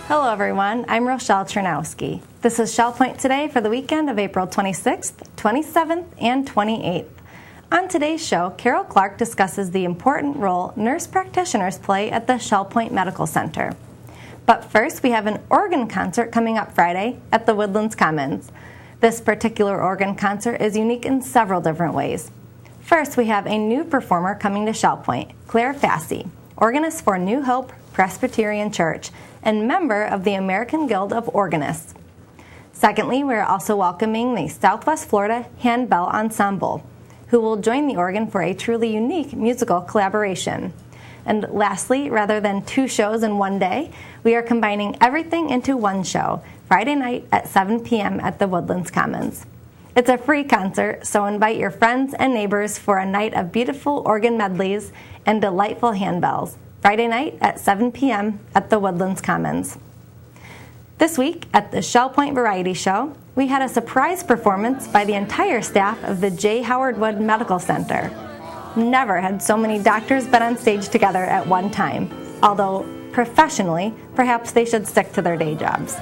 Hello everyone, I'm Rochelle Chernowski. This is Shell Point Today for the weekend of April 26th, 27th, and 28th. On today's show, Carol Clark discusses the important role nurse practitioners play at the Shell Point Medical Center. But first, we have an organ concert coming up Friday at the Woodlands Commons. This particular organ concert is unique in several different ways. First, we have a new performer coming to Shell Point, Claire Fassey, organist for New Hope Presbyterian Church and member of the American Guild of Organists. Secondly, we are also welcoming the Southwest Florida Handbell Ensemble, who will join the organ for a truly unique musical collaboration. And lastly, rather than two shows in one day, we are combining everything into one show, Friday night at 7 p.m. at the Woodlands Commons. It's a free concert, so invite your friends and neighbors for a night of beautiful organ medleys and delightful handbells. Friday night at 7 p.m. at the Woodlands Commons. This week at the Shell Point Variety Show, we had a surprise performance by the entire staff of the J. Howard Wood Medical Center. Never had so many doctors been on stage together at one time, although professionally, perhaps they should stick to their day jobs.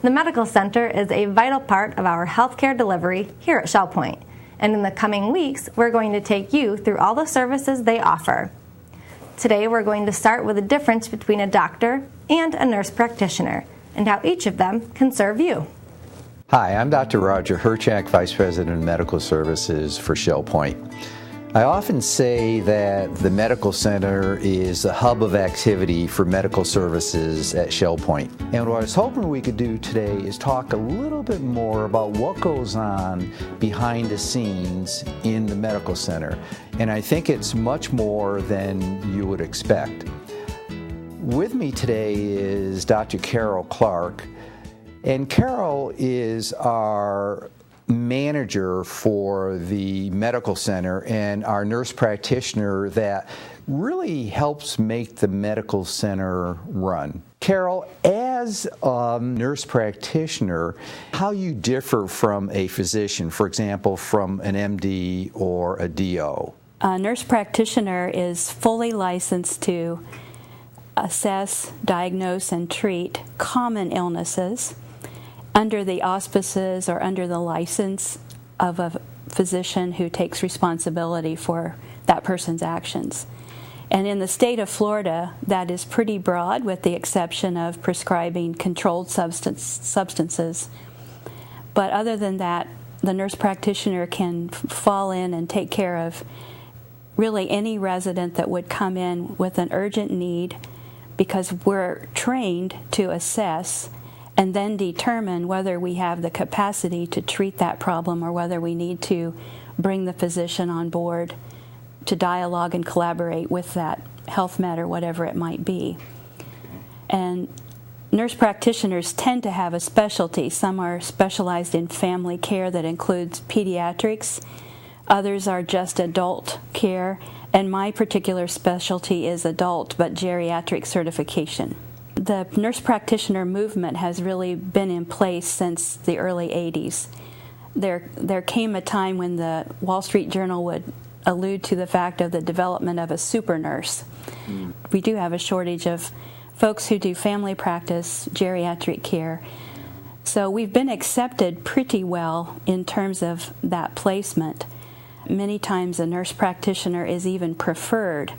The Medical Center is a vital part of our healthcare delivery here at Shell Point, and in the coming weeks, we're going to take you through all the services they offer. Today, we're going to start with the difference between a doctor and a nurse practitioner and how each of them can serve you. Hi, I'm Dr. Roger Hirchak, Vice President of Medical Services for Shell Point. I often say that the Medical Center is the hub of activity for medical services at Shell Point. And what I was hoping we could do today is talk a little bit more about what goes on behind the scenes in the Medical Center. And I think it's much more than you would expect. With me today is Dr. Carol Clark. And Carol is our manager for the medical center and our nurse practitioner that really helps make the medical center run. Carol, as a nurse practitioner, how you differ from a physician, for example, from an MD or a DO? A nurse practitioner is fully licensed to assess, diagnose, and treat common illnesses under the auspices or under the license of a physician who takes responsibility for that person's actions. And in the state of Florida, that is pretty broad, with the exception of prescribing controlled substances. But other than that, the nurse practitioner can fall in and take care of really any resident that would come in with an urgent need, because we're trained to assess and then determine whether we have the capacity to treat that problem or whether we need to bring the physician on board to dialogue and collaborate with that health matter, whatever it might be. And nurse practitioners tend to have a specialty. Some are specialized in family care that includes pediatrics. Others are just adult care. And my particular specialty is adult but geriatric certification. The nurse practitioner movement has really been in place since the early 80s. There came a time when the Wall Street Journal would allude to the fact of the development of a super nurse. We do have a shortage of folks who do family practice, geriatric care. So we've been accepted pretty well in terms of that placement. Many times a nurse practitioner is even preferred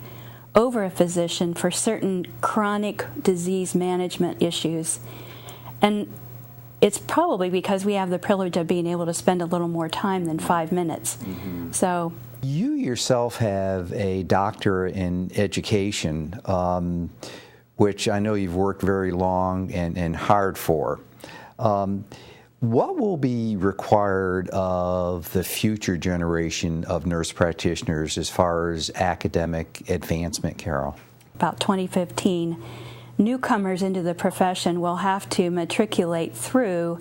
over a physician for certain chronic disease management issues. And it's probably because we have the privilege of being able to spend a little more time than 5 minutes. Mm-hmm. So you yourself have a doctorate in education, which I know you've worked very long and hard for. What will be required of the future generation of nurse practitioners as far as academic advancement, Carol? About 2015, newcomers into the profession will have to matriculate through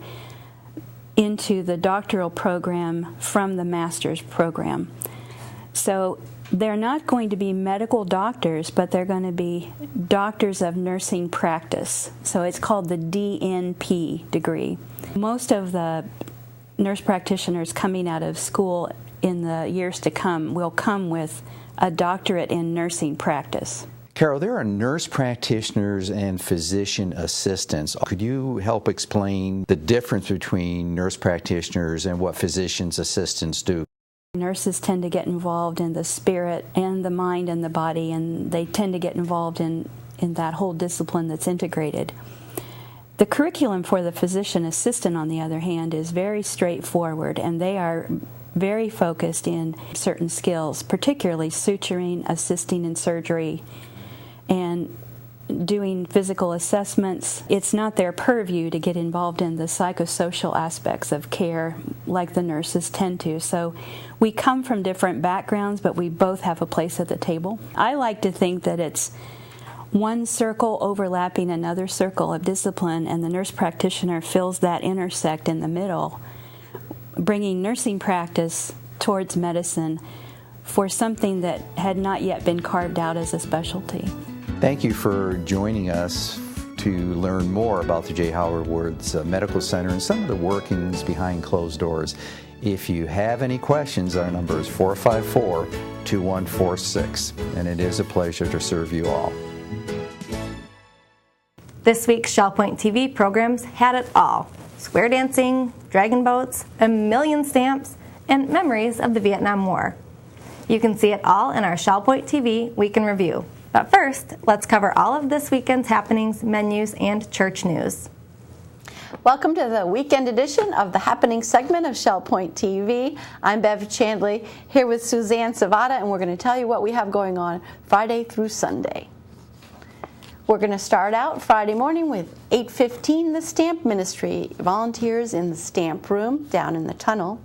into the doctoral program from the master's program. So they're not going to be medical doctors, but they're going to be doctors of nursing practice. So it's called the DNP degree. Most of the nurse practitioners coming out of school in the years to come will come with a doctorate in nursing practice. Carol, there are nurse practitioners and physician assistants. Could you help explain the difference between nurse practitioners and what physician's assistants do? Nurses tend to get involved in the spirit and the mind and the body, and they tend to get involved in that whole discipline that's integrated. The curriculum for the physician assistant, on the other hand, is very straightforward, and they are very focused in certain skills, particularly suturing, assisting in surgery, and doing physical assessments. It's not their purview to get involved in the psychosocial aspects of care like the nurses tend to. So we come from different backgrounds, but we both have a place at the table. I like to think that it's one circle overlapping another circle of discipline, and the nurse practitioner fills that intersect in the middle, bringing nursing practice towards medicine for something that had not yet been carved out as a specialty. Thank you for joining us to learn more about the J. Howard Woods Medical Center and some of the workings behind closed doors. If you have any questions, our number is 454-2146, and it is a pleasure to serve you all. This week's Shell Point TV programs had it all. Square dancing, dragon boats, a million stamps, and memories of the Vietnam War. You can see it all in our Shell Point TV Week in Review. But first, let's cover all of this weekend's happenings, menus, and church news. Welcome to the weekend edition of the Happening segment of Shell Point TV. I'm Bev Chandley here with Suzanne Savada, and we're going to tell you what we have going on Friday through Sunday. We're going to start out Friday morning with 8:15, the Stamp Ministry, volunteers in the stamp room down in the tunnel.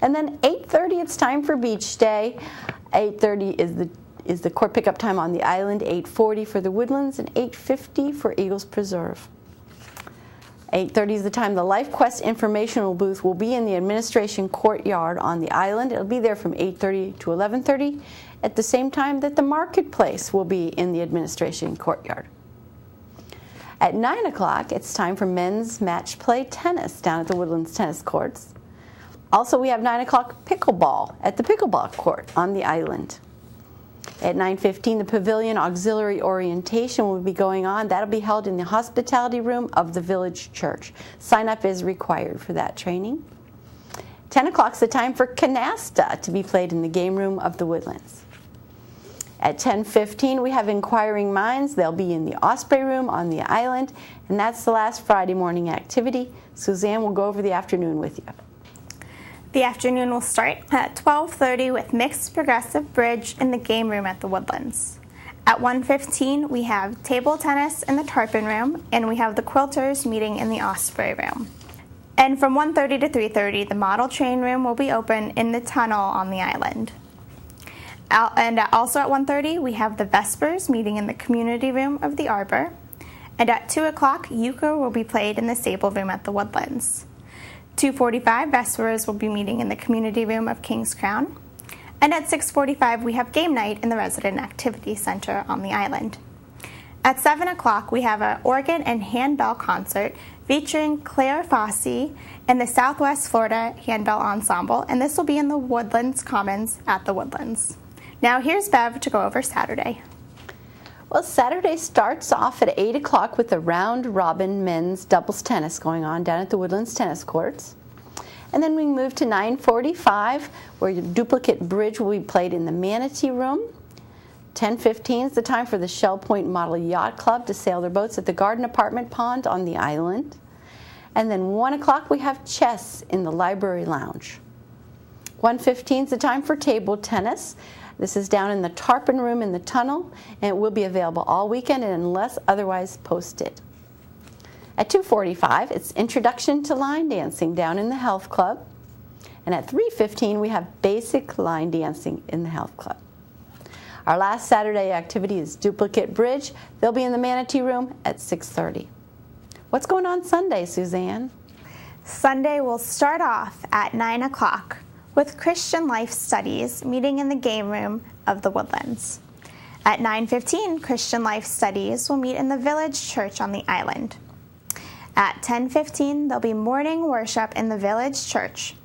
And then 8:30, it's time for Beach Day. 8:30 is the court pickup time on the island, 8:40 for the Woodlands, and 8:50 for Eagles Preserve. 8:30 is the time the LifeQuest informational booth will be in the administration courtyard on the island. It'll be there from 8:30 to 11:30 at the same time that the marketplace will be in the administration courtyard. At 9 o'clock, it's time for men's match play tennis down at the Woodlands tennis courts. Also, we have 9 o'clock pickleball at the pickleball court on the island. At 9:15, the Pavilion Auxiliary Orientation will be going on. That'll be held in the hospitality room of the Village Church. Sign up is required for that training. 10 o'clock's the time for canasta to be played in the game room of the Woodlands. At 10:15, we have Inquiring Minds. They'll be in the Osprey Room on the island, and that's the last Friday morning activity. Suzanne will go over the afternoon with you. The afternoon will start at 12:30 with Mixed Progressive Bridge in the game room at the Woodlands. At 1:15, we have table tennis in the Tarpon Room, and we have the Quilters meeting in the Osprey Room. And from 1:30 to 3:30, the Model Train Room will be open in the tunnel on the island. And also at 1:30, we have the Vespers meeting in the Community Room of the Arbor. And at 2 o'clock, euchre will be played in the Stable Room at the Woodlands. 2:45, Vespers will be meeting in the Community Room of King's Crown. And at 6:45, we have game night in the Resident Activity Center on the island. At 7 o'clock, we have an organ and handbell concert featuring Claire Fossey and the Southwest Florida Handbell Ensemble, and this will be in the Woodlands Commons at the Woodlands. Now here's Bev to go over Saturday. Well, Saturday starts off at 8 o'clock with the round-robin men's doubles tennis going on down at the Woodlands tennis courts. And then we move to 9:45, where your duplicate bridge will be played in the Manatee Room. 10:15 is the time for the Shell Point Model Yacht Club to sail their boats at the Garden Apartment Pond on the island. And then 1 o'clock, we have chess in the Library Lounge. 1:15 is the time for table tennis. This is down in the Tarpon Room in the tunnel, and it will be available all weekend and unless otherwise posted. At 2:45, it's Introduction to Line Dancing down in the Health Club. And at 3:15, we have Basic Line Dancing in the Health Club. Our last Saturday activity is Duplicate Bridge. They'll be in the Manatee Room at 6:30. What's going on Sunday, Suzanne? Sunday will start off at 9 o'clock with Christian Life Studies meeting in the game room of the Woodlands. At 9:15, Christian Life Studies will meet in the Village Church on the island. At 10:15, there'll be morning worship in the Village Church.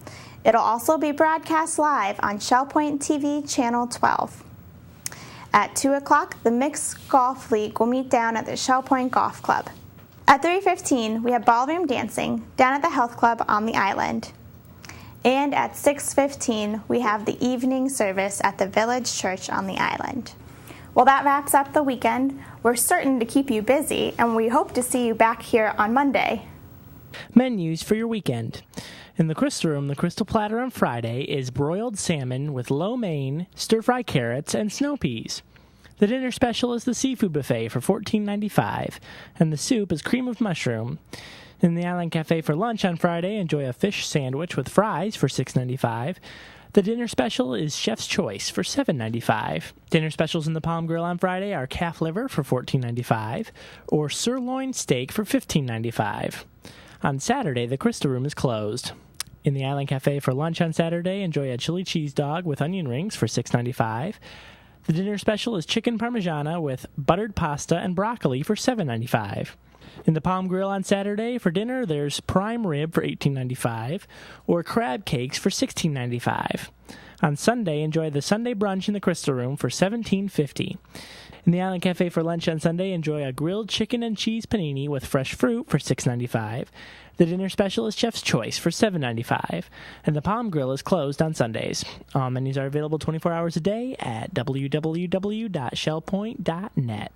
It'll also be broadcast live on Shell Point TV Channel 12. At 2 o'clock, the Mixed Golf League will meet down at the Shell Point Golf Club. At 3:15, we have ballroom dancing down at the Health Club on the island. And at 6:15, we have the evening service at the Village Church on the island. Well, that wraps up the weekend. We're certain to keep you busy, and we hope to see you back here on Monday. Menus for your weekend. In the Crystal Room, the Crystal Platter on Friday is broiled salmon with lo mein, stir-fry carrots, and snow peas. The dinner special is the seafood buffet for $14.95, and the soup is cream of mushroom. In the Island Cafe for lunch on Friday, enjoy a fish sandwich with fries for $6.95. The dinner special is Chef's Choice for $7.95. Dinner specials in the Palm Grill on Friday are calf liver for $14.95 or sirloin steak for $15.95. On Saturday, the Crystal Room is closed. In the Island Cafe for lunch on Saturday, enjoy a chili cheese dog with onion rings for $6.95. The dinner special is chicken parmigiana with buttered pasta and broccoli for $7.95. In the Palm Grill on Saturday, for dinner, there's prime rib for $18.95 or crab cakes for $16.95. On Sunday, enjoy the Sunday brunch in the Crystal Room for $17.50. In the Island Cafe for lunch on Sunday, enjoy a grilled chicken and cheese panini with fresh fruit for $6.95. The dinner special is Chef's Choice for $7.95. And the Palm Grill is closed on Sundays. All menus are available 24 hours a day at www.shellpoint.net.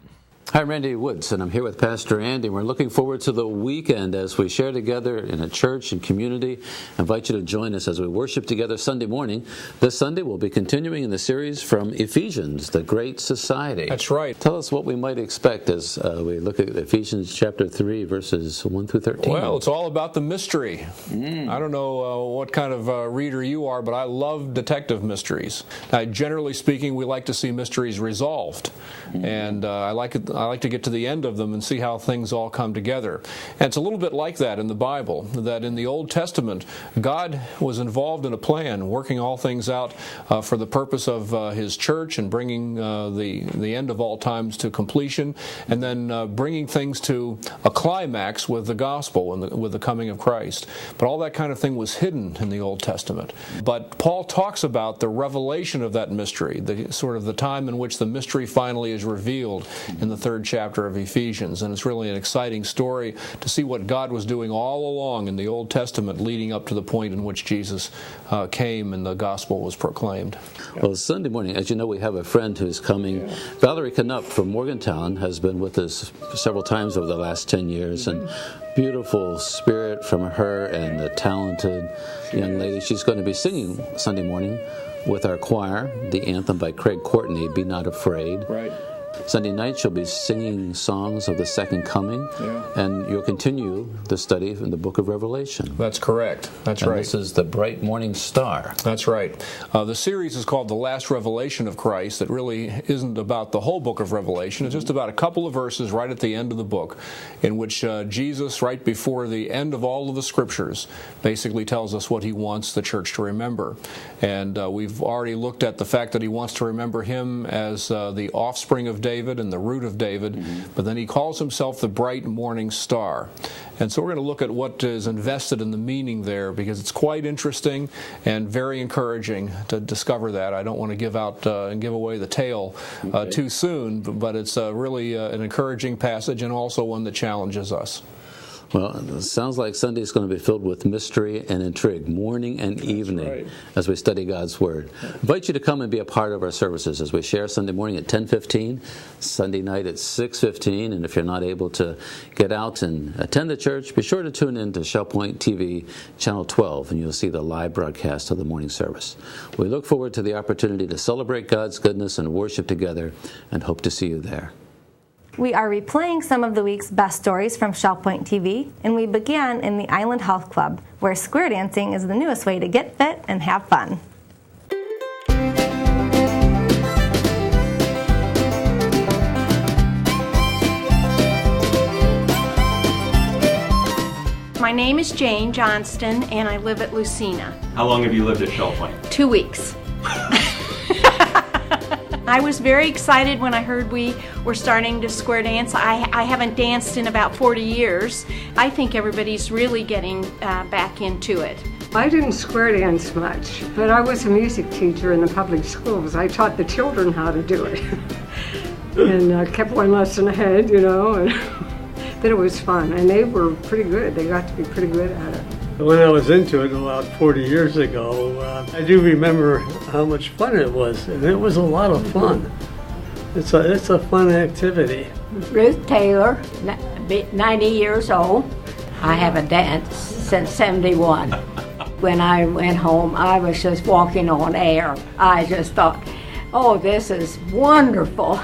Hi, I'm Randy Woods, and I'm here with Pastor Andy. We're looking forward to the weekend as we share together in a church and community. I invite you to join us as we worship together Sunday morning. This Sunday, we'll be continuing in the series from Ephesians, the Great Society. That's right. Tell us what we might expect as we look at Ephesians chapter 3, verses 1 through 13. Well, it's all about the mystery. I don't know what kind of reader you are, but I love detective mysteries. Now, generally speaking, we like to see mysteries resolved, and I like to get to the end of them and see how things all come together. And it's a little bit like that in the Bible, that in the Old Testament, God was involved in a plan, working all things out for the purpose of His church and bringing the end of all times to completion, and then bringing things to a climax with the gospel and with the coming of Christ. But all that kind of thing was hidden in the Old Testament. But Paul talks about the revelation of that mystery, the sort of the time in which the mystery finally is revealed in the 3rd chapter of Ephesians, and it's really an exciting story to see what God was doing all along in the Old Testament leading up to the point in which Jesus came and the gospel was proclaimed. Well, Sunday morning, as you know, we have a friend who's coming. Valerie Knupp from Morgantown has been with us several times over the last 10 years, and beautiful spirit from her and the talented young lady. She's going to be singing Sunday morning with our choir, the anthem by Craig Courtney, Be Not Afraid. Right. Sunday night, she'll be singing songs of the Second Coming, and you'll continue the study in the book of Revelation. That's correct. That's and right. This is the bright morning star. That's right. The series is called The Last Revelation of Christ. It really isn't about the whole book of Revelation. It's just about a couple of verses right at the end of the book in which Jesus, right before the end of all of the scriptures, basically tells us what He wants the church to remember. And we've already looked at the fact that He wants to remember Him as the offspring of David and the root of David, but then He calls Himself the bright morning star. And so we're going to look at what is invested in the meaning there, because it's quite interesting and very encouraging to discover that. I don't want to give out and give away the tale too soon, but it's really an encouraging passage and also one that challenges us. Well, it sounds like Sunday is going to be filled with mystery and intrigue, morning and evening, as we study God's Word. I invite you to come and be a part of our services as we share Sunday morning at 10:15, Sunday night at 6:15, and if you're not able to get out and attend the church, be sure to tune in to Shell Point TV, Channel 12, and you'll see the live broadcast of the morning service. We look forward to the opportunity to celebrate God's goodness and worship together, and hope to see you there. We are replaying some of the week's best stories from Shell Point TV, and we began in the Island Health Club, where square dancing is the newest way to get fit and have fun. My name is Jane Johnston, and I live at Lucina. How long have you lived at Shell Point? 2 weeks. I was very excited when I heard we were starting to square dance. I haven't danced in about 40 years. I think everybody's really getting back into it. I didn't square dance much, but I was a music teacher in the public schools. I taught the children how to do it. And kept one lesson ahead, you know, and but it was fun. And they were pretty good. They got to be pretty good at it. When I was into it about 40 years ago, I do remember how much fun it was, and it was a lot of fun. It's a fun activity. Ruth Taylor, 90 years old. I haven't danced since 71. When I went home, I was just walking on air. I just thought, oh, this is wonderful.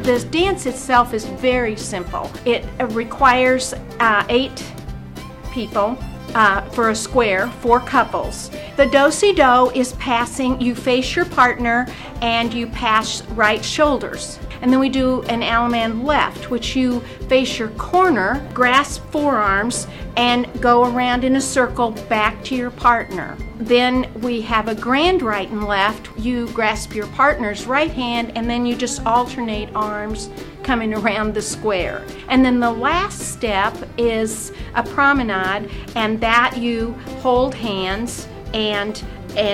The dance itself is very simple. It requires 8 people for a square, 4 couples. The do-si-do is passing, you face your partner and you pass right shoulders. And then we do an Allemande left, which you face your corner, grasp forearms, and go around in a circle back to your partner. Then we have a grand right and left. You grasp your partner's right hand, and then you just alternate arms coming around the square. And then the last step is a promenade, and that you hold hands and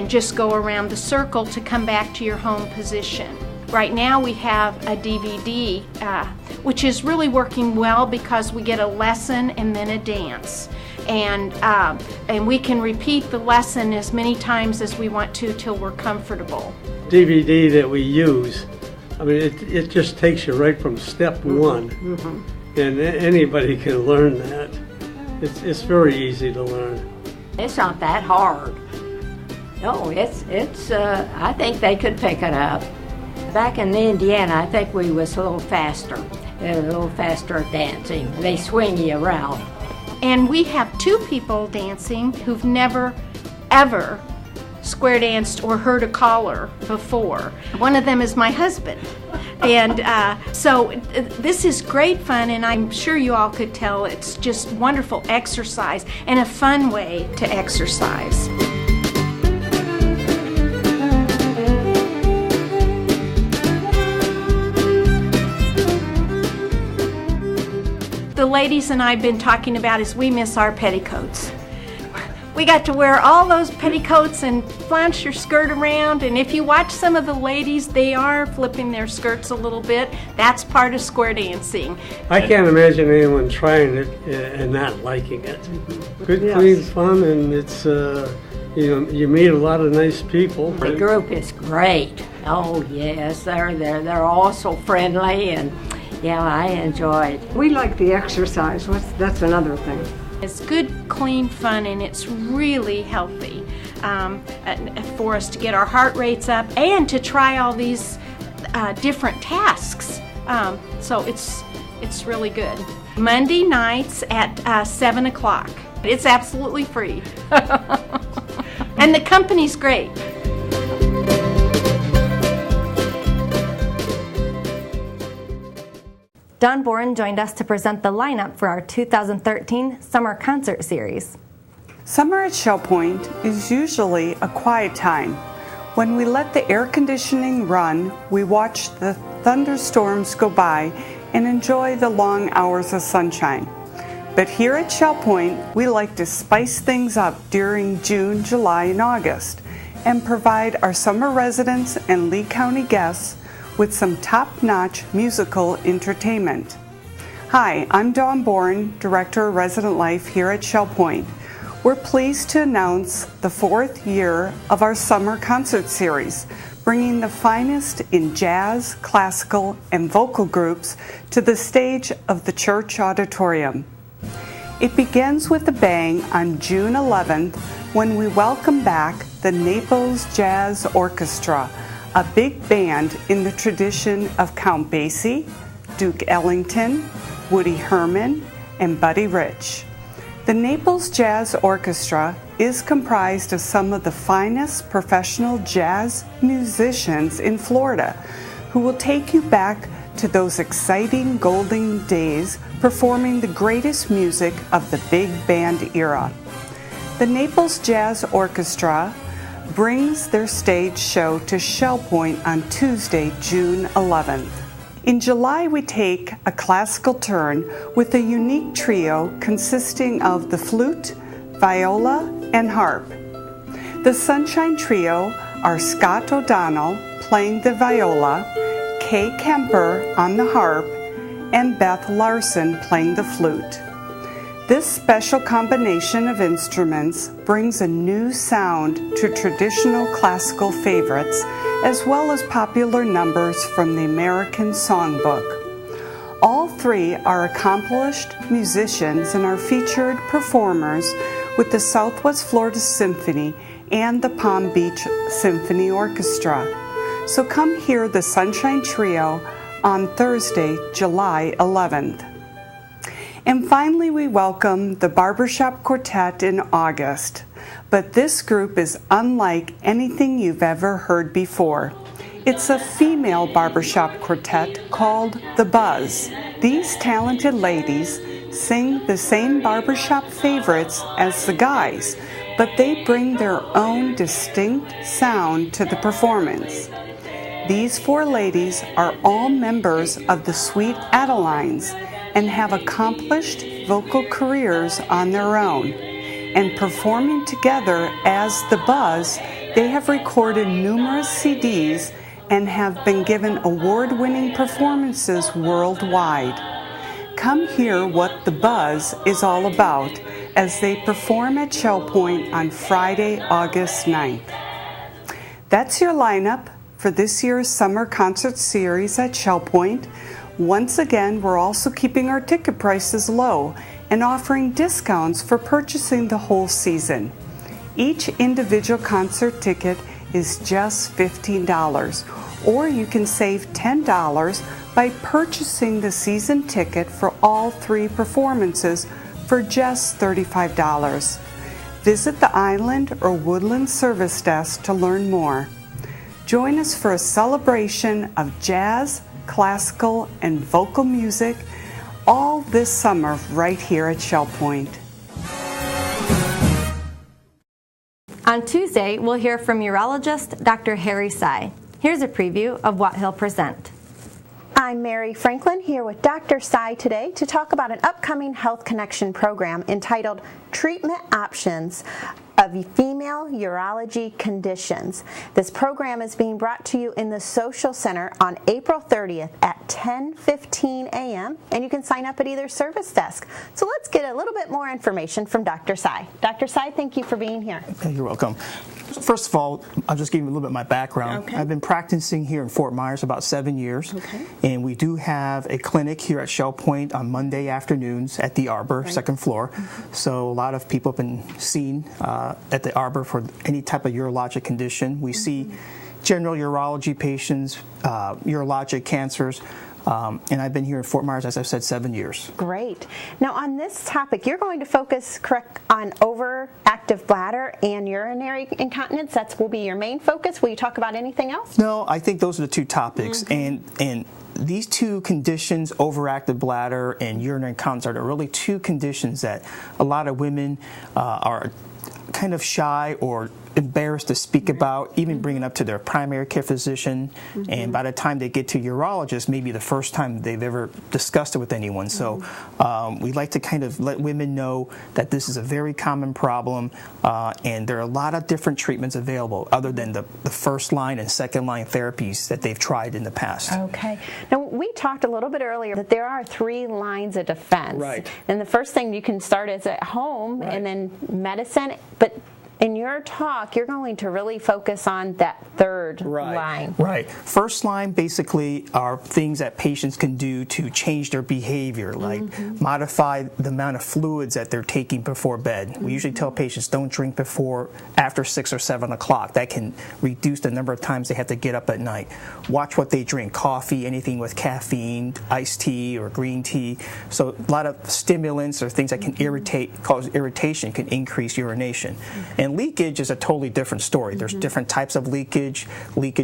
just go around the circle to come back to your home position. Right now we have a DVD, which is really working well because we get a lesson and then a dance. And we can repeat the lesson as many times as we want to till we're comfortable. DVD that we use, I mean, it just takes you right from step one, and anybody can learn that. It's very easy to learn. It's not that hard. No, it's. I think they could pick it up. Back in Indiana, I think we was a little faster. They were a little faster at dancing. They swing you around. And we have 2 people dancing who've never, ever square danced or heard a caller before. One of them is my husband. And so this is great fun, and I'm sure you all could tell it's just wonderful exercise and a fun way to exercise. The ladies and I have been talking about is we miss our petticoats. We got to wear all those petticoats and flounce your skirt around, and if you watch some of the ladies, they are flipping their skirts a little bit. That's part of square dancing. I can't imagine anyone trying it and not liking it. Good, clean fun, and it's, you meet a lot of nice people. The group is great. Oh yes, they're all so friendly, and yeah, I enjoyed. We like the exercise. That's another thing. It's good, clean fun, and it's really healthy for us to get our heart rates up and to try all these different tasks. So it's really good. Monday nights at 7 o'clock. It's absolutely free. And the company's great. Don Boren joined us to present the lineup for our 2013 Summer Concert Series. Summer at Shell Point is usually a quiet time. When we let the air conditioning run, we watch the thunderstorms go by and enjoy the long hours of sunshine. But here at Shell Point, we like to spice things up during June, July, and August and provide our summer residents and Lee County guests with some top-notch musical entertainment. Hi, I'm Dawn Boren, Director of Resident Life here at Shell Point. We're pleased to announce the 4th year of our Summer Concert Series, bringing the finest in jazz, classical, and vocal groups to the stage of the church auditorium. It begins with a bang on June 11th when we welcome back the Naples Jazz Orchestra, a big band in the tradition of Count Basie, Duke Ellington, Woody Herman, and Buddy Rich. The Naples Jazz Orchestra is comprised of some of the finest professional jazz musicians in Florida who will take you back to those exciting golden days performing the greatest music of the big band era. The Naples Jazz Orchestra brings their stage show to Shell Point on Tuesday, June 11th. In July, we take a classical turn with a unique trio consisting of the flute, viola, and harp. The Sunshine Trio are Scott O'Donnell playing the viola, Kay Kemper on the harp, and Beth Larson playing the flute. This special combination of instruments brings a new sound to traditional classical favorites as well as popular numbers from the American Songbook. All three are accomplished musicians and are featured performers with the Southwest Florida Symphony and the Palm Beach Symphony Orchestra. So come hear the Sunshine Trio on Thursday, July 11th. And finally, we welcome the Barbershop Quartet in August. But this group is unlike anything you've ever heard before. It's a female barbershop quartet called The Buzz. These talented ladies sing the same barbershop favorites as the guys, but they bring their own distinct sound to the performance. These four ladies are all members of the Sweet Adelines and have accomplished vocal careers on their own. And performing together as The Buzz, they have recorded numerous CDs and have been given award-winning performances worldwide. Come hear what The Buzz is all about as they perform at Shell Point on Friday, August 9th. That's your lineup for this year's summer concert series at Shell Point. Once again, we're also keeping our ticket prices low and offering discounts for purchasing the whole season. Each individual concert ticket is just $15, or you can save $10 by purchasing the season ticket for all three performances for just $35. Visit the Island or Woodland service desk to learn more. Join us for a celebration of jazz, classical, and vocal music all this summer right here at Shell Point. On Tuesday, we'll hear from urologist Dr. Harry Sy. Here's a preview of what he'll present. I'm Mary Franklin here with Dr. Sy today to talk about an upcoming Health Connection program entitled Treatment Options of Female Urology Conditions. This program is being brought to you in the Social Center on April 30th at 10:15 a.m. and you can sign up at either service desk. So let's get a little bit more information from Dr. Sy. Dr. Sy, thank you for being here. You're welcome. First of all, I'll just give you a little bit of my background. Okay. I've been practicing here in Fort Myers about 7 years, and we do have a clinic here at Shell Point on Monday afternoons at the Arbor, second floor. So a lot of people have been seen at the Arbor for any type of urologic condition. We see general urology patients, urologic cancers, and I've been here in Fort Myers, as I've said, 7 years. Great. Now on this topic, you're going to focus on overactive bladder and urinary incontinence. That will be your main focus. Will you talk about anything else? No, I think those are the two topics. And these two conditions, overactive bladder and urinary incontinence, are really two conditions that a lot of women are kind of shy or embarrassed to speak about, even bringing up to their primary care physician, and by the time they get to urologist, maybe the first time they've ever discussed it with anyone. So we like to kind of let women know that this is a very common problem, and there are a lot of different treatments available other than the first line and second line therapies that they've tried in the past. Okay. Now we talked a little bit earlier that there are 3 lines of defense. Right. And the first thing you can start is at home, and then medicine, but in your talk, you're going to really focus on that third line. Right. First line basically are things that patients can do to change their behavior, like modify the amount of fluids that they're taking before bed. We usually tell patients don't drink after 6 or 7 o'clock. That can reduce the number of times they have to get up at night. Watch what they drink, coffee, anything with caffeine, iced tea or green tea. So a lot of stimulants or things that can cause irritation can increase urination. And leak leakage is a totally different story. There's different types of leakage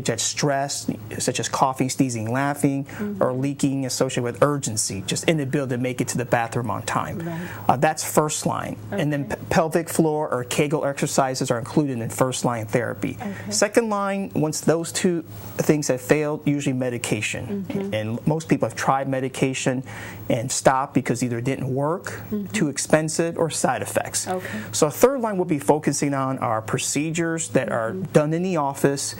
at stress, such as coughing, sneezing, laughing, or leaking associated with urgency, just inability to make it to the bathroom on time. Right. That's first line. Okay. And then pelvic floor or Kegel exercises are included in first line therapy. Okay. Second line, once those two things have failed, usually medication. And most people have tried medication and stopped because either it didn't work, too expensive, or side effects. Okay. So a third line will be focusing on our procedures that are done in the office,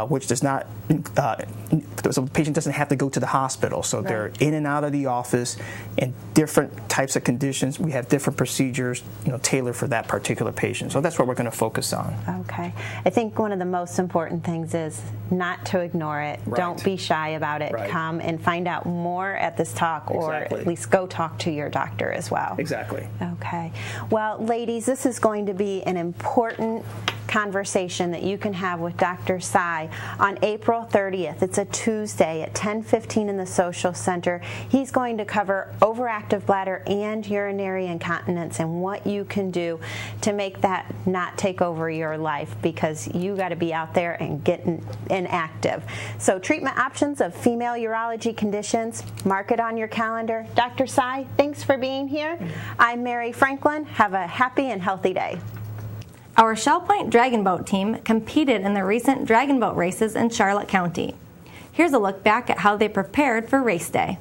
which does not, so the patient doesn't have to go to the hospital. So they're in and out of the office, and different types of conditions. We have different procedures, tailored for that particular patient. So that's what we're going to focus on. Okay. I think one of the most important things is not to ignore it. Right. Don't be shy about it. Right. Come and find out more at this talk, or at least go talk to your doctor as well. Exactly. Okay. Well, ladies, this is going to be an important conversation that you can have with Dr. Sy on April 30th. It's a Tuesday at 10:15 in the Social Center. He's going to cover overactive bladder and urinary incontinence and what you can do to make that not take over your life, because you got to be out there and getting active. So treatment options of female urology conditions, mark it on your calendar. Dr. Sy, thanks for being here. I'm Mary Franklin. Have a happy and healthy day. Our Shell Point Dragon Boat team competed in the recent Dragon Boat races in Charlotte County. Here's a look back at how they prepared for race day.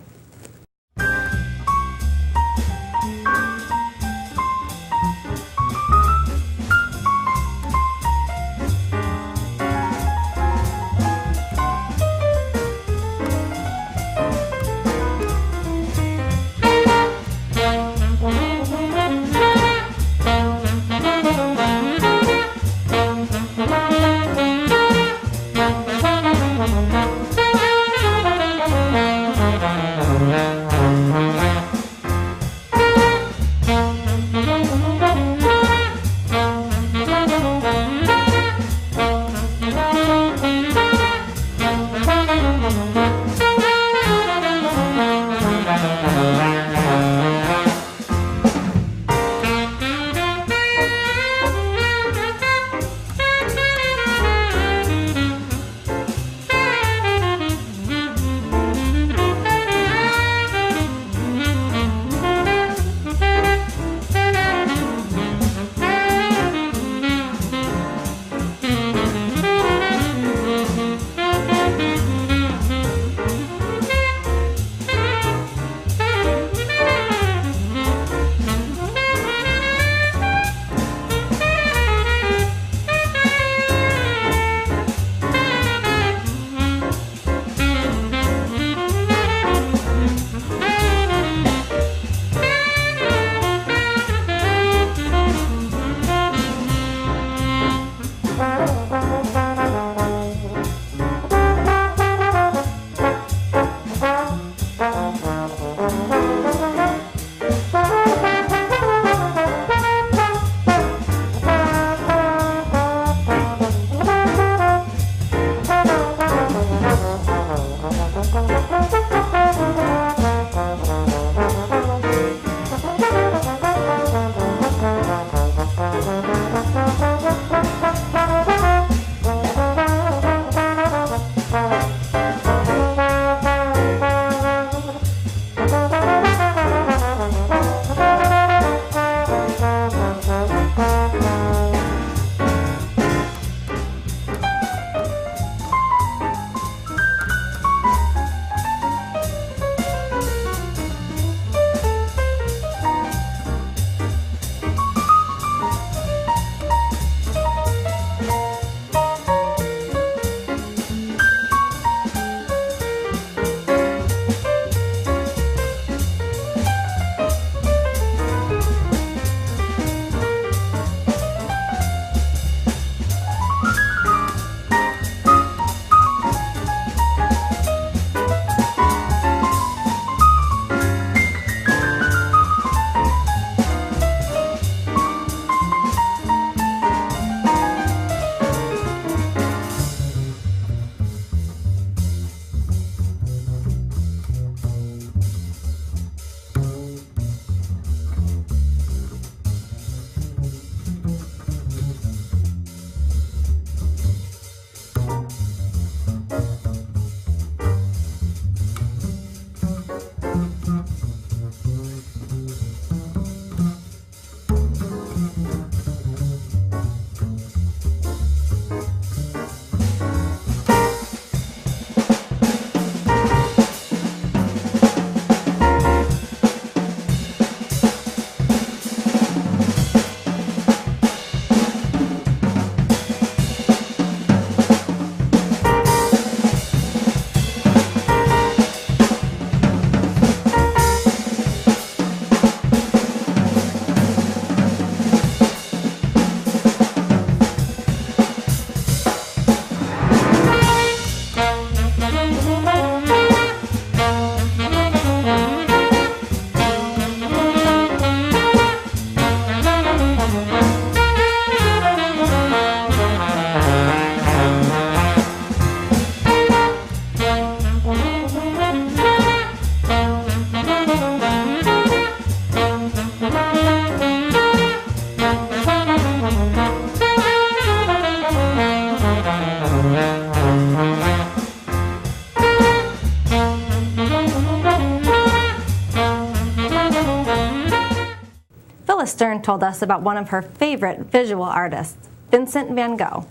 told us about one of her favorite visual artists, Vincent van Gogh.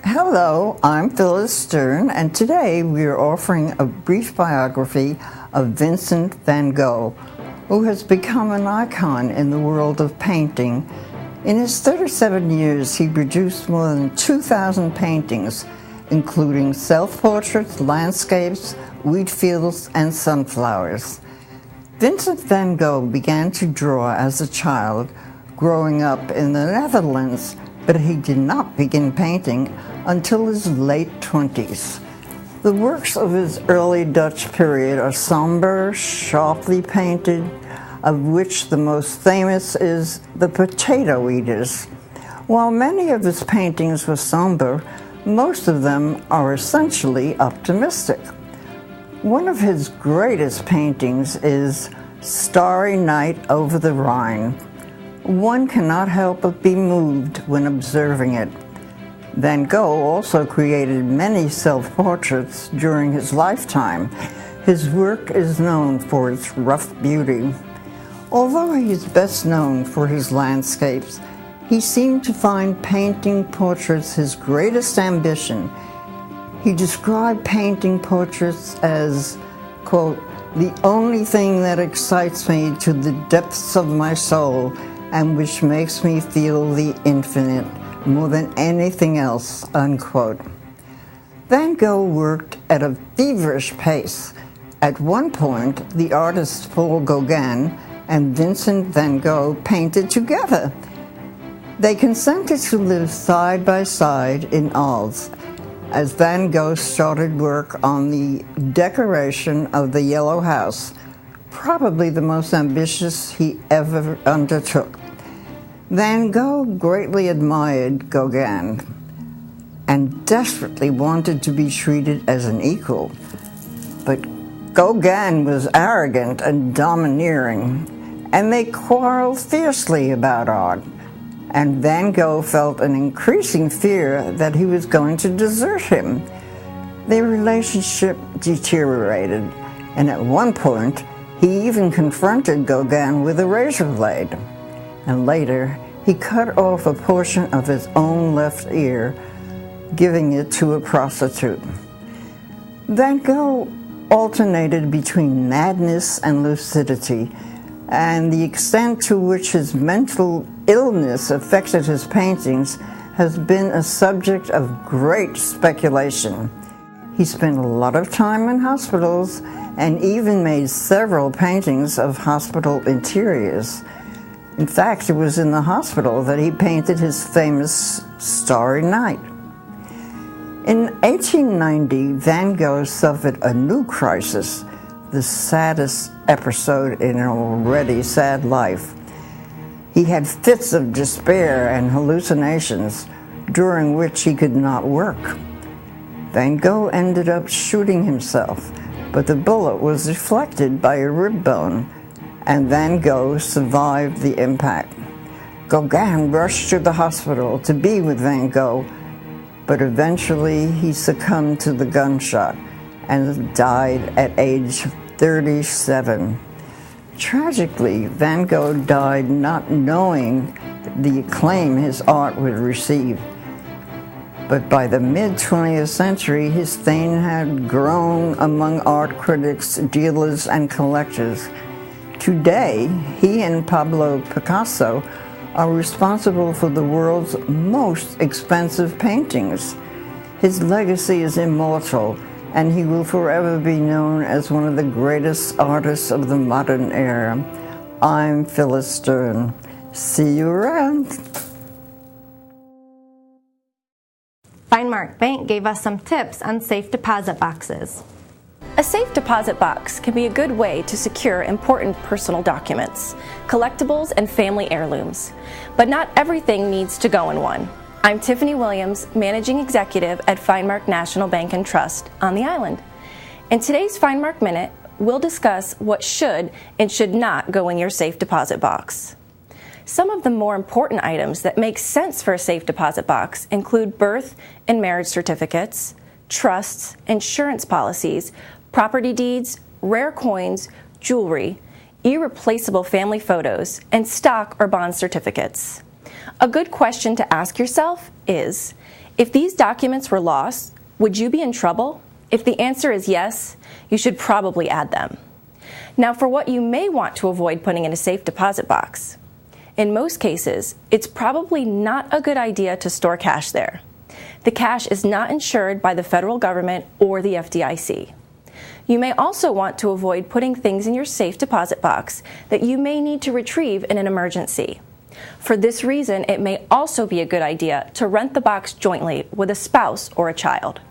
Hello, I'm Phyllis Stern, and today we are offering a brief biography of Vincent van Gogh, who has become an icon in the world of painting. In his 37 years, he produced more than 2,000 paintings, including self-portraits, landscapes, wheat fields, and sunflowers. Vincent van Gogh began to draw as a child, growing up in the Netherlands, but he did not begin painting until his late 20s. The works of his early Dutch period are somber, sharply painted, of which the most famous is The Potato Eaters. While many of his paintings were somber, most of them are essentially optimistic. One of his greatest paintings is Starry Night over the Rhine. One cannot help but be moved when observing it. Van Gogh also created many self-portraits during his lifetime. His work is known for its rough beauty. Although he is best known for his landscapes, he seemed to find painting portraits his greatest ambition. He described painting portraits as, quote, "the only thing that excites me to the depths of my soul and which makes me feel the infinite more than anything else," unquote. Van Gogh worked at a feverish pace. At one point, the artists Paul Gauguin and Vincent van Gogh painted together. They consented to live side by side in Arles, as Van Gogh started work on the decoration of the Yellow House, probably the most ambitious he ever undertook. Van Gogh greatly admired Gauguin and desperately wanted to be treated as an equal. But Gauguin was arrogant and domineering, and they quarreled fiercely about art. And Van Gogh felt an increasing fear that he was going to desert him. Their relationship deteriorated, and at one point, he even confronted Gauguin with a razor blade. And later, he cut off a portion of his own left ear, giving it to a prostitute. Van Gogh alternated between madness and lucidity, and the extent to which his mental illness affected his paintings has been a subject of great speculation. He spent a lot of time in hospitals and even made several paintings of hospital interiors. In fact, it was in the hospital that he painted his famous Starry Night. In 1890, Van Gogh suffered a new crisis, the saddest episode in an already sad life. He had fits of despair and hallucinations, during which he could not work. Van Gogh ended up shooting himself, but the bullet was deflected by a rib bone, and Van Gogh survived the impact. Gauguin rushed to the hospital to be with Van Gogh, but eventually he succumbed to the gunshot and died at age 37. Tragically, Van Gogh died not knowing the acclaim his art would receive. But by the mid-20th century, his fame had grown among art critics, dealers, and collectors. Today, he and Pablo Picasso are responsible for the world's most expensive paintings. His legacy is immortal, and he will forever be known as one of the greatest artists of the modern era. I'm Phyllis Stern. See you around. FineMark Bank gave us some tips on safe deposit boxes. A safe deposit box can be a good way to secure important personal documents, collectibles, and family heirlooms. But not everything needs to go in one. I'm Tiffany Williams, Managing Executive at FineMark National Bank and Trust on the island. In today's FineMark Minute, we'll discuss what should and should not go in your safe deposit box. Some of the more important items that make sense for a safe deposit box include birth and marriage certificates, trusts, insurance policies, property deeds, rare coins, jewelry, irreplaceable family photos, and stock or bond certificates. A good question to ask yourself is, if these documents were lost, would you be in trouble? If the answer is yes, you should probably add them. Now, for what you may want to avoid putting in a safe deposit box. In most cases, it's probably not a good idea to store cash there. The cash is not insured by the federal government or the FDIC. You may also want to avoid putting things in your safe deposit box that you may need to retrieve in an emergency. For this reason, it may also be a good idea to rent the box jointly with a spouse or a child.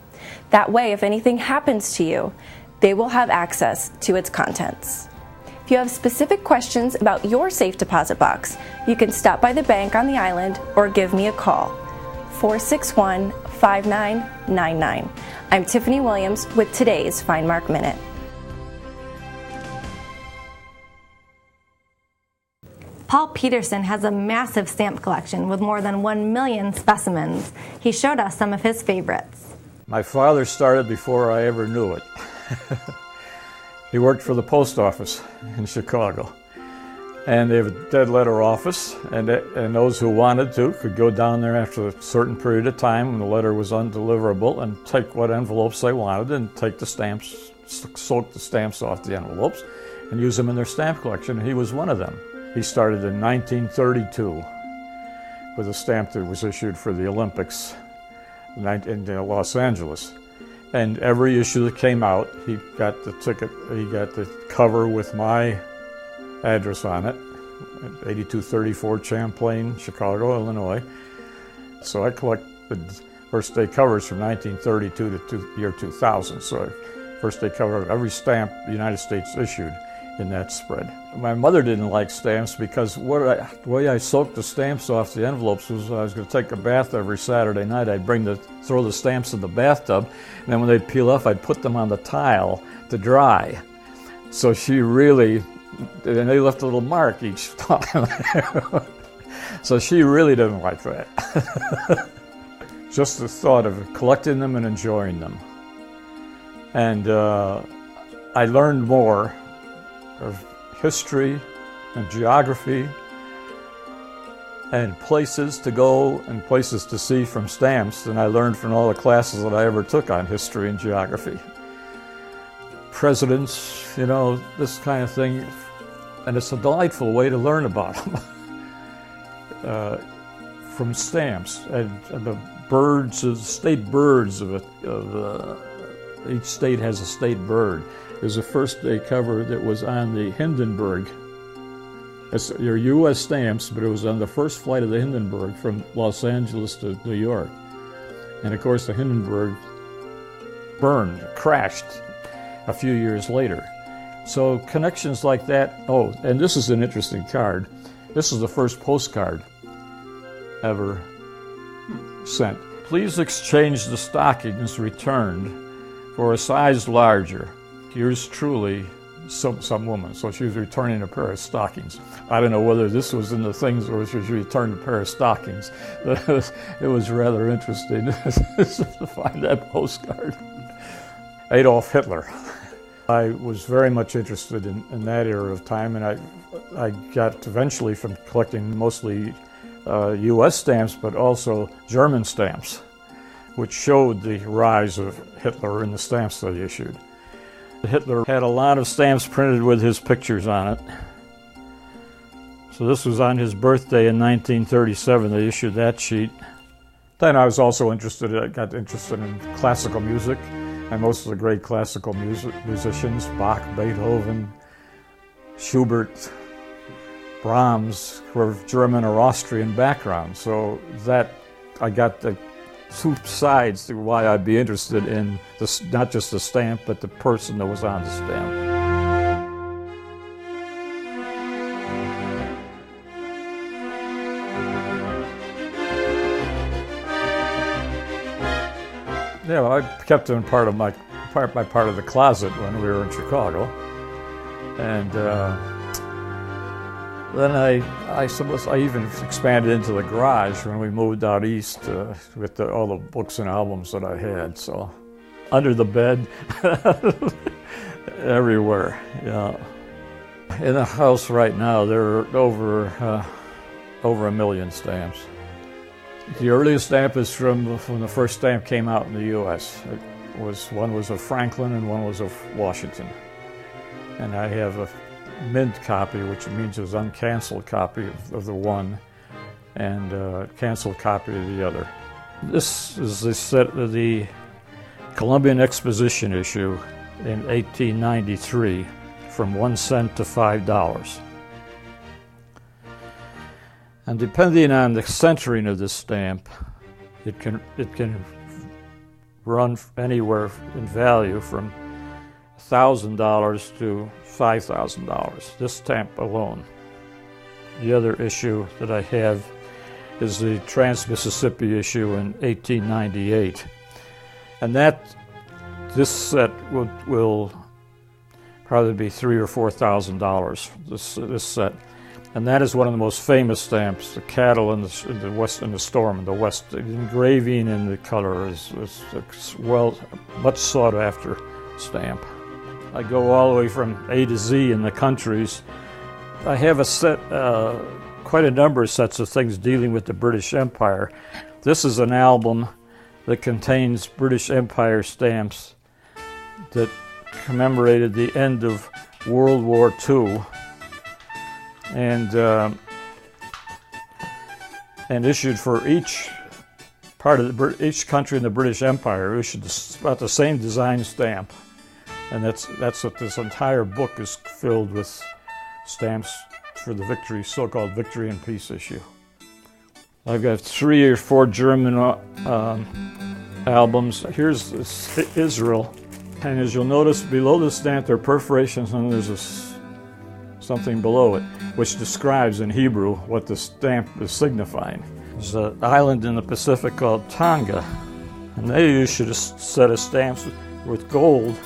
That way, if anything happens to you, they will have access to its contents. If you have specific questions about your safe deposit box, you can stop by the bank on the island or give me a call, 461-5999. I'm Tiffany Williams with today's Find Mark Minute. Paul Peterson has a massive stamp collection with more than 1 million specimens. He showed us some of his favorites. My father started before I ever knew it. He worked for the post office in Chicago. And they have a dead letter office, and those who wanted to could go down there after a certain period of time when the letter was undeliverable and take what envelopes they wanted and take the stamps, soak the stamps off the envelopes and use them in their stamp collection. And he was one of them. He started in 1932 with a stamp that was issued for the Olympics in Los Angeles. And every issue that came out, he got the ticket, he got the cover with my address on it, 8234 Champlain, Chicago, Illinois. So I collected first day covers from 1932 to year 2000. So first day cover of every stamp the United States issued in that spread. My mother didn't like stamps because the way I soaked the stamps off the envelopes was I was going to take a bath every Saturday night. I'd throw the stamps in the bathtub, and then when they'd peel off, I'd put them on the tile to dry. So she really, and they left a little mark each time. So she really didn't like that. Just the thought of collecting them and enjoying them. And I learned more of history and geography and places to go and places to see from stamps than I learned from all the classes that I ever took on history and geography. Presidents, this kind of thing, and it's a delightful way to learn about them from stamps and the birds, the state birds of each state has a state bird. There's a first day cover that was on the Hindenburg. They're U.S. stamps, but it was on the first flight of the Hindenburg from Los Angeles to New York. And of course the Hindenburg crashed a few years later. So connections like that. Oh, and this is an interesting card. This is the first postcard ever sent. Please exchange the stockings returned for a size larger. Yours truly, some woman. So she was returning a pair of stockings. I don't know whether this was in the things or she returned a pair of stockings. It was rather interesting to find that postcard. Adolf Hitler. I was very much interested in that era of time, and I got eventually from collecting mostly U.S. stamps, but also German stamps, which showed the rise of Hitler in the stamps that he issued. Hitler had a lot of stamps printed with his pictures on it. So this was on his birthday in 1937. They issued that sheet. Then I was also got interested in classical music, and most of the great classical musicians, Bach, Beethoven, Schubert, Brahms, were German or Austrian background. So that I got the two sides to why I'd be interested in not just the stamp, but the person that was on the stamp. Yeah, well, I kept them part of my part of the closet when we were in Chicago, and then I suppose I even expanded into the garage when we moved out east with all the books and albums that I had. So under the bed, everywhere. Yeah. In the house right now, there are over 1 million stamps. The earliest stamp is from when the first stamp came out in the U.S. One was of Franklin and one was of Washington. And I have a mint copy, which means it was uncanceled copy of the one, and a canceled copy of the other. This is the set of the Columbian Exposition issue in 1893, from 1 cent to $5. And depending on the centering of this stamp, it can run anywhere in value from $1,000 to $5,000, this stamp alone. The other issue that I have is the Trans-Mississippi issue in 1898. And this set will probably be $3,000 or $4,000, this set. And that is one of the most famous stamps, the cattle in the west, in the storm in the west. The engraving and the color is much sought after stamp. I go all the way from A to Z in the countries. I have a set, quite a number of sets of things dealing with the British Empire. This is an album that contains British Empire stamps that commemorated the end of World War II, and issued for each part of each country in the British Empire, issued about the same design stamp. And that's what this entire book is filled with, stamps for the victory, so-called Victory and Peace issue. I've got 3 or 4 German albums. Here's Israel, and as you'll notice below the stamp there are perforations, and there's something below it which describes in Hebrew what the stamp is signifying. There's an island in the Pacific called Tonga, and they issued a set of stamps with gold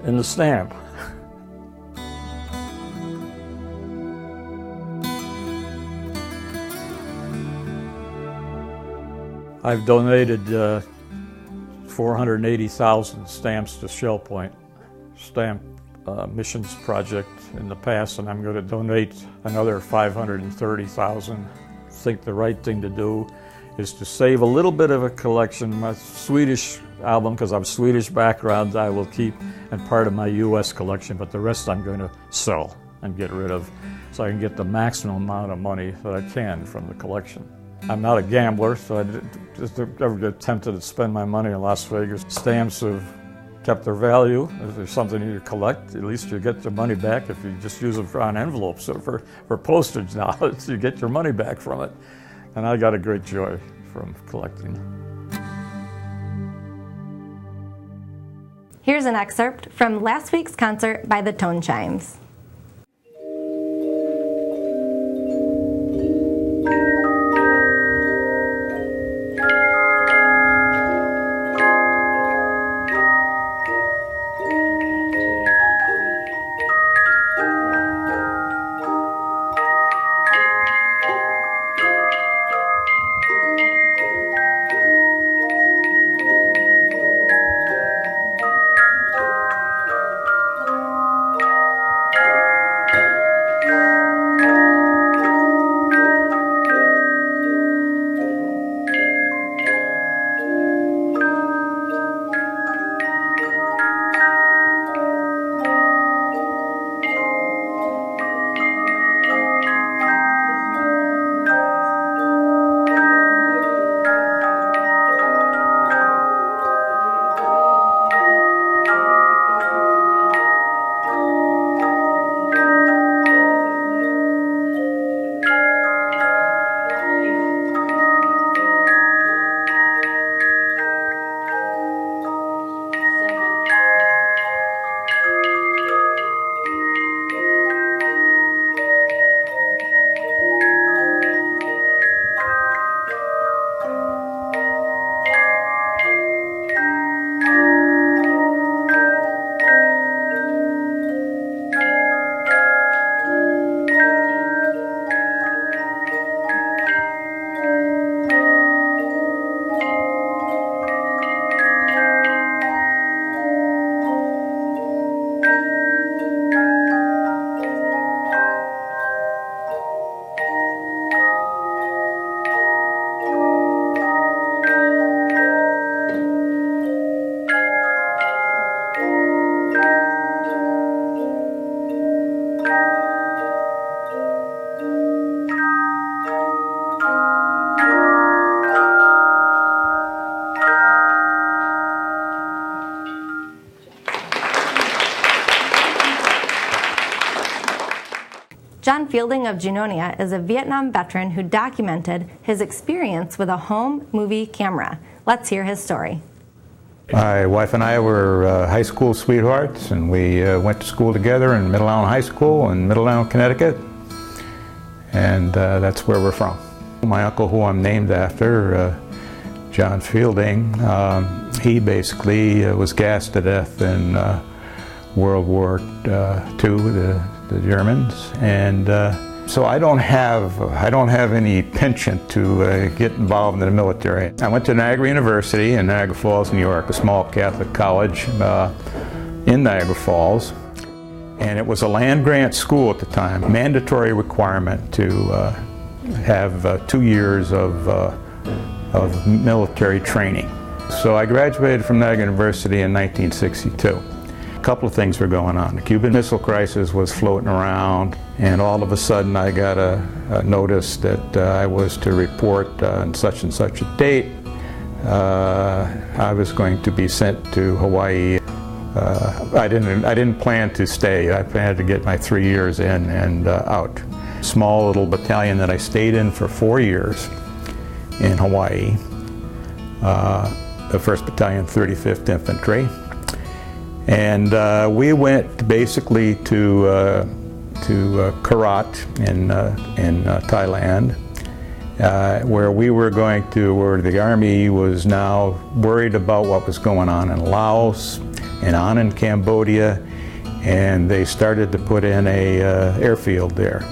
in the stamp. I've donated 480,000 stamps to Shell Point Stamp Missions Project in the past, and I'm going to donate another 530,000. I think the right thing to do is to save a little bit of a collection. My Swedish album, because I'm Swedish background, I will keep, and part of my U.S. collection, but the rest I'm going to sell and get rid of so I can get the maximum amount of money that I can from the collection. I'm not a gambler, so I just never get tempted to spend my money in Las Vegas. Stamps have kept their value. If there's something you collect, at least you get your money back. If you just use them on envelopes or for postage now, you get your money back from it. And I got a great joy from collecting. Here's an excerpt from last week's concert by the Tone Chimes. John Fielding of Junonia is a Vietnam veteran who documented his experience with a home movie camera. Let's hear his story. My wife and I were high school sweethearts, and we went to school together in Middle Island High School in Middle Island, Connecticut, and that's where we're from. My uncle, who I'm named after, John Fielding, he basically was gassed to death in World War II, the Germans, and so I don't have any penchant to get involved in the military. I went to Niagara University in Niagara Falls, New York, a small Catholic college in Niagara Falls, and it was a land-grant school at the time. Mandatory requirement to have 2 years of military training. So I graduated from Niagara University in 1962. A couple of things were going on. The Cuban Missile Crisis was floating around, and all of a sudden I got a notice that I was to report on such and such a date. I was going to be sent to Hawaii. I didn't plan to stay. I planned to get my 3 years in and out. Small little battalion that I stayed in for 4 years in Hawaii. The 1st Battalion, 35th Infantry. And we went basically to Karat in Thailand, where the Army was now worried about what was going on in Laos and on in Cambodia, and they started to put in a airfield there.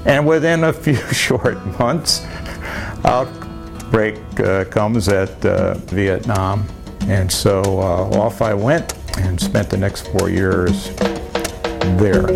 And within a few short months, outbreak comes at Vietnam, and so off I went and spent the next 4 years there.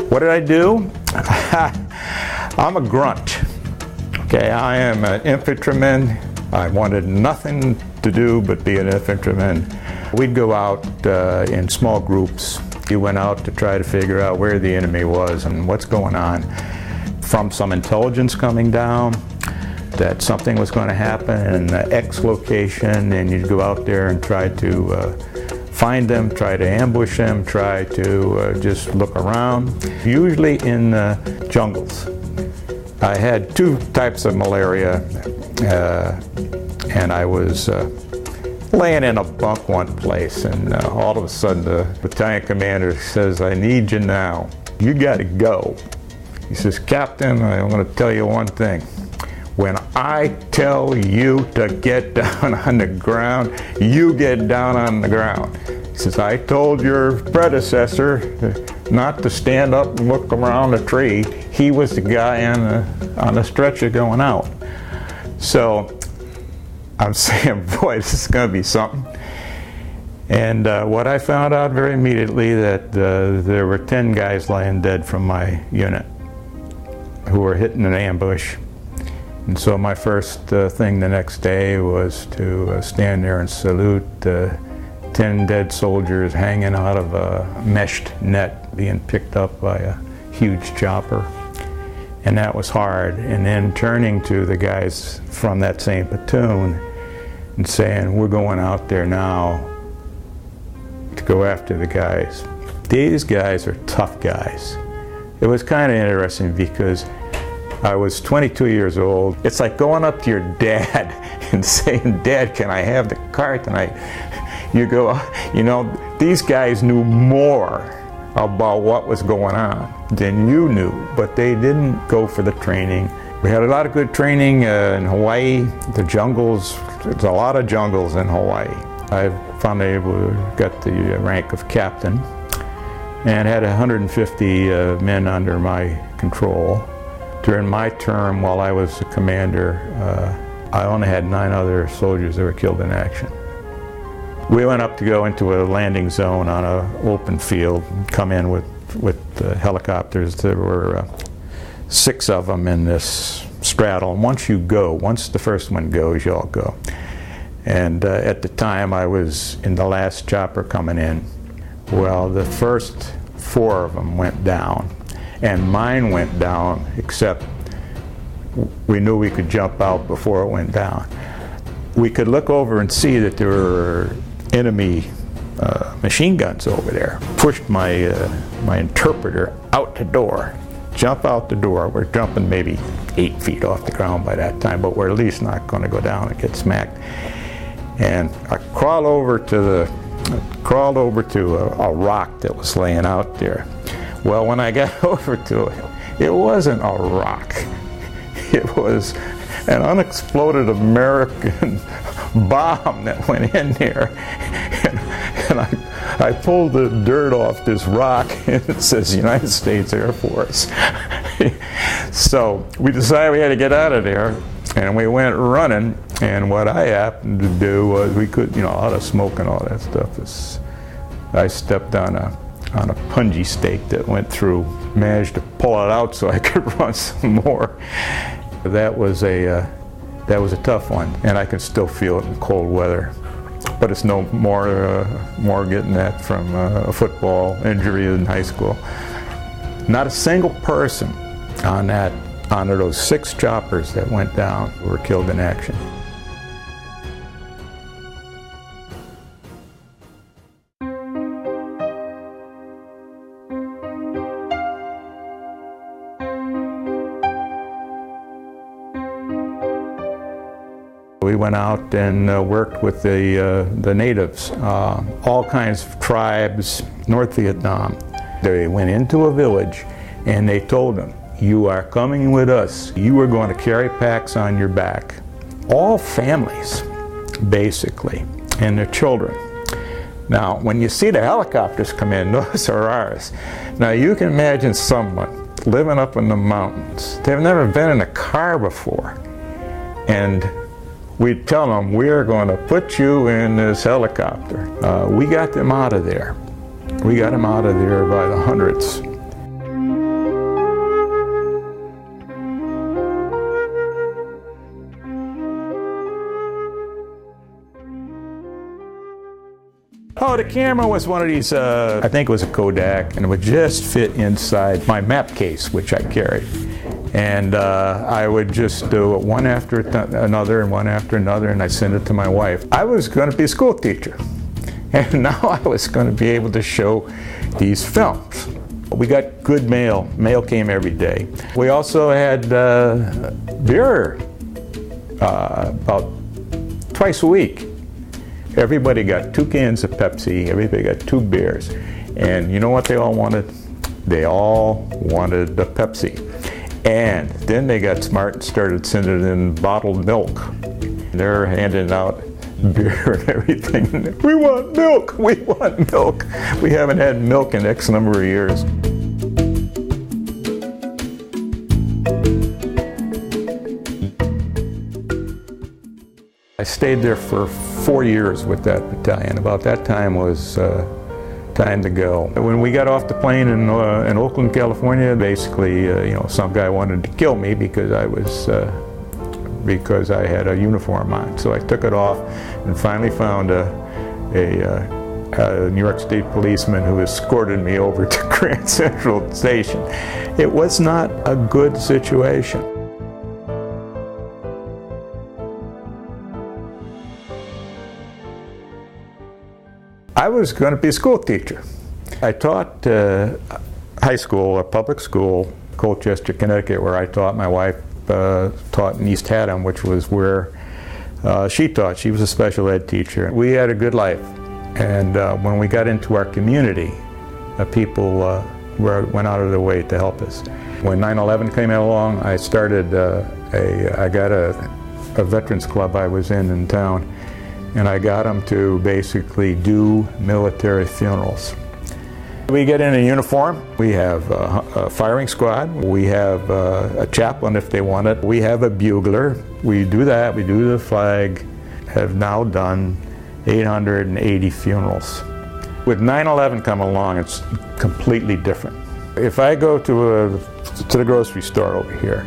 What did I do? I'm a grunt. Okay, I am an infantryman. I wanted nothing to do but be an infantryman. We'd go out in small groups. We went out to try to figure out where the enemy was and what's going on. From some intelligence coming down that something was going to happen in X location, and you'd go out there and try to find them, try to ambush them, try to just look around. Usually in the jungles. I had 2 types of malaria, and I was laying in a bunk one place, and all of a sudden the battalion commander says, "I need you now. You got to go." He says, "Captain, I'm going to tell you one thing. When I tell you to get down on the ground, you get down on the ground." He says, "I told your predecessor not to stand up and look around a tree. He was the guy on the stretcher going out." So I'm saying, boy, this is going to be something. And what I found out very immediately that there were 10 guys lying dead from my unit who were hit in an ambush. And so my first thing the next day was to stand there and salute 10 dead soldiers hanging out of a meshed net being picked up by a huge chopper. And that was hard. And then turning to the guys from that same platoon and saying, "We're going out there now to go after the guys." These guys are tough guys. It was kind of interesting because I was 22 years old. It's like going up to your dad and saying, "Dad, can I have the car tonight?" You go, you know, these guys knew more about what was going on than you knew, but they didn't go for the training. We had a lot of good training in Hawaii. The jungles, there's a lot of jungles in Hawaii. I finally able to get the rank of captain and had 150 men under my control. During my term, while I was the commander, I only had 9 other soldiers that were killed in action. We went up to go into a landing zone on an open field, come in with helicopters. There were 6 of them in this straddle. And once the first one goes, you all go. And at the time, I was in the last chopper coming in. Well, the first 4 of them went down, and mine went down, except we knew we could jump out before it went down. We could look over and see that there were enemy machine guns over there. Pushed my my interpreter out the door, jump out the door. We're jumping maybe 8 feet off the ground by that time, but we're at least not going to go down and get smacked. And I crawled over to a rock that was laying out there. Well, when I got over to it, it wasn't a rock. It was an unexploded American bomb that went in there. And I pulled the dirt off this rock, and it says United States Air Force. So we decided we had to get out of there, and we went running. And what I happened to do was, we could, out of smoke and all that stuff, I stepped on a punji stake that went through, managed to pull it out so I could run some more. That was a tough one, and I can still feel it in cold weather. But it's no more getting that from a football injury in high school. Not a single person on those 6 choppers that went down were killed in action. We went out and worked with the natives, all kinds of tribes, North Vietnam. They went into a village and they told them, "You are coming with us. You are going to carry packs on your back." All families, basically, and their children. Now, when you see the helicopters come in, those are ours. Now, you can imagine someone living up in the mountains. They've never been in a car before. And we'd tell them, "We're going to put you in this helicopter." We got them out of there. We got them out of there by the hundreds. Oh, the camera was one of these, I think it was a Kodak, and it would just fit inside my map case, which I carried. And I would just do it one after another and one after another, and I'd send it to my wife. I was going to be a school teacher, and now I was going to be able to show these films. We got good mail. Mail came every day. We also had beer about twice a week. Everybody got 2 cans of Pepsi, everybody got 2 beers. And you know what they all wanted? They all wanted the Pepsi. And then they got smart and started sending in bottled milk. They're handing out beer and everything. "We want milk, we want milk." We haven't had milk in X number of years. I stayed there for 4 years with that battalion. About that time was time to go. When we got off the plane in Oakland, California, basically, some guy wanted to kill me because I had a uniform on. So I took it off and finally found a New York State policeman who escorted me over to Grand Central Station. It was not a good situation. I was going to be a school teacher. I taught high school, a public school, Colchester, Connecticut, where I taught. My wife taught in East Haddam, which was where she taught. She was a special ed teacher. We had a good life. And when we got into our community, people went out of their way to help us. When 9/11 came along, I started I got a veterans club I was in town. And I got them to basically do military funerals. We get in a uniform, we have a firing squad, we have a chaplain if they want it, we have a bugler, we do that, we do the flag, have now done 880 funerals. With 9/11 come along, it's completely different. If I go to the grocery store over here,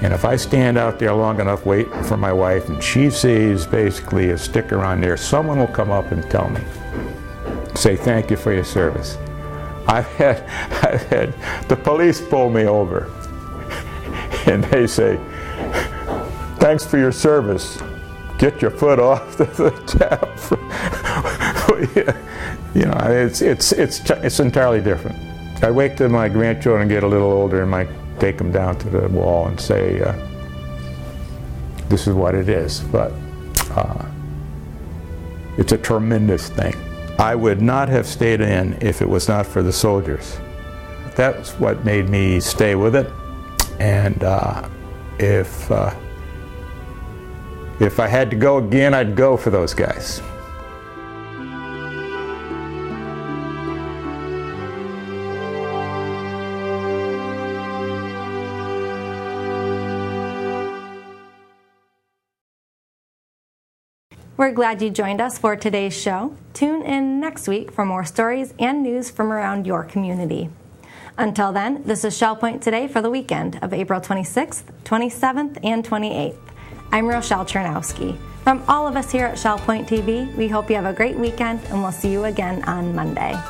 and if I stand out there long enough waiting for my wife and she sees basically a sticker on there, someone will come up and tell me. say thank you for your service. I've had the police pull me over and they say, thanks for your service. Get your foot off the tap. You know, it's entirely different. I wait till my grandchildren get a little older and might take them down to the wall and say, this is what it is. But it's a tremendous thing. I would not have stayed in if it was not for the soldiers. That's what made me stay with it. And if I had to go again, I'd go for those guys. We're glad you joined us for today's show. Tune in next week for more stories and news from around your community. Until then, this is Shell Point Today for the weekend of April 26th, 27th, and 28th. I'm Rochelle Chernowski. From all of us here at Shell Point TV, we hope you have a great weekend, and we'll see you again on Monday.